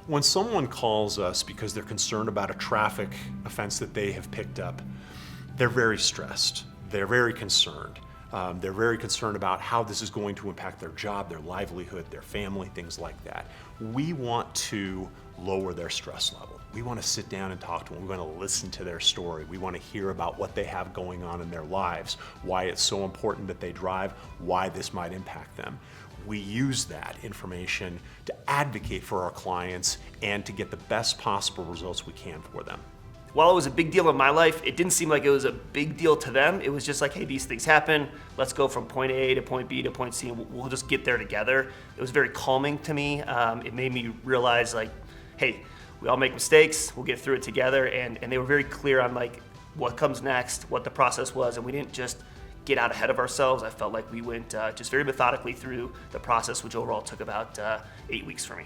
When someone calls us because they're concerned about a traffic offense that they have picked up, they're very stressed. They're very concerned. They're very concerned about how this is going to impact their job, their livelihood, their family, things like that. We want to lower their stress level. We want to sit down and talk to them. We want to listen to their story. We want to hear about what they have going on in their lives, why it's so important that they drive, why this might impact them. We use that information to advocate for our clients and to get the best possible results we can for them. While it was a big deal in my life, it didn't seem like it was a big deal to them. It was just like, hey, these things happen. Let's go from point A to point B to point C, and we'll just get there together. It was very calming to me. It made me realize, like, hey, we all make mistakes. We'll get through it together. And they were very clear on like what comes next, what the process was, and we didn't just get out ahead of ourselves. I felt like we went just very methodically through the process, which overall took about 8 weeks for me.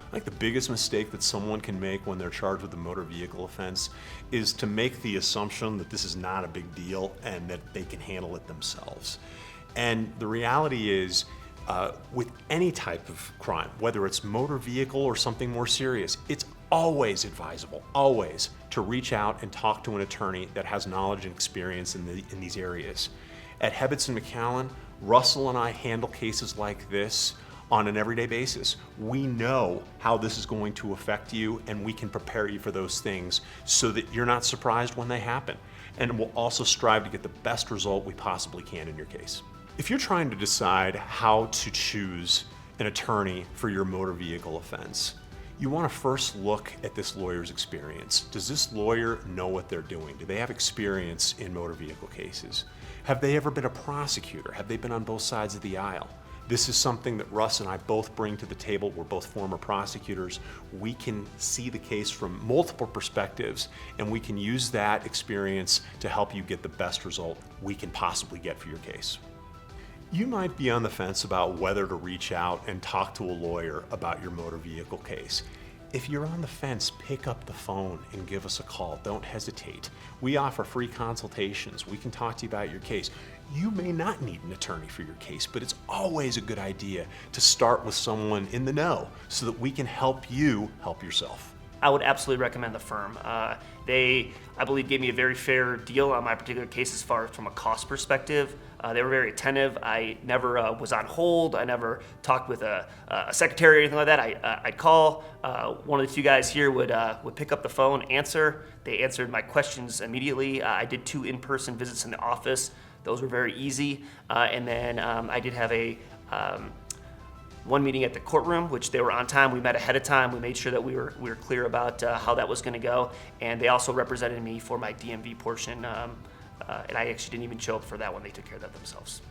I think the biggest mistake that someone can make when they're charged with a motor vehicle offense is to make the assumption that this is not a big deal and that they can handle it themselves. And the reality is, with any type of crime, whether it's motor vehicle or something more serious, it's always advisable, always, to reach out and talk to an attorney that has knowledge and experience in these areas. At Hebets McCallin, Russell and I handle cases like this on an everyday basis. We know how this is going to affect you, and we can prepare you for those things so that you're not surprised when they happen. And we'll also strive to get the best result we possibly can in your case. If you're trying to decide how to choose an attorney for your motor vehicle offense, you want to first look at this lawyer's experience. Does this lawyer know what they're doing? Do they have experience in motor vehicle cases? Have they ever been a prosecutor? Have they been on both sides of the aisle? This is something that Russ and I both bring to the table. We're both former prosecutors. We can see the case from multiple perspectives, and we can use that experience to help you get the best result we can possibly get for your case. You might be on the fence about whether to reach out and talk to a lawyer about your motor vehicle case. If you're on the fence, pick up the phone and give us a call. Don't hesitate. We offer free consultations. We can talk to you about your case. You may not need an attorney for your case, but it's always a good idea to start with someone in the know so that we can help you help yourself. I would absolutely recommend the firm. They, I believe, gave me a very fair deal on my particular case as far as from a cost perspective. They were very attentive. I never was on hold. I never talked with a secretary or anything like that. I'd call. One of the two guys here would pick up the phone, answer. They answered my questions immediately. I did 2 in-person visits in the office. Those were very easy. And then I did have one meeting at the courtroom, which they were on time. We met ahead of time. We made sure that we were clear about how that was going to go. And they also represented me for my DMV portion. And I actually didn't even show up for that one. They took care of that themselves.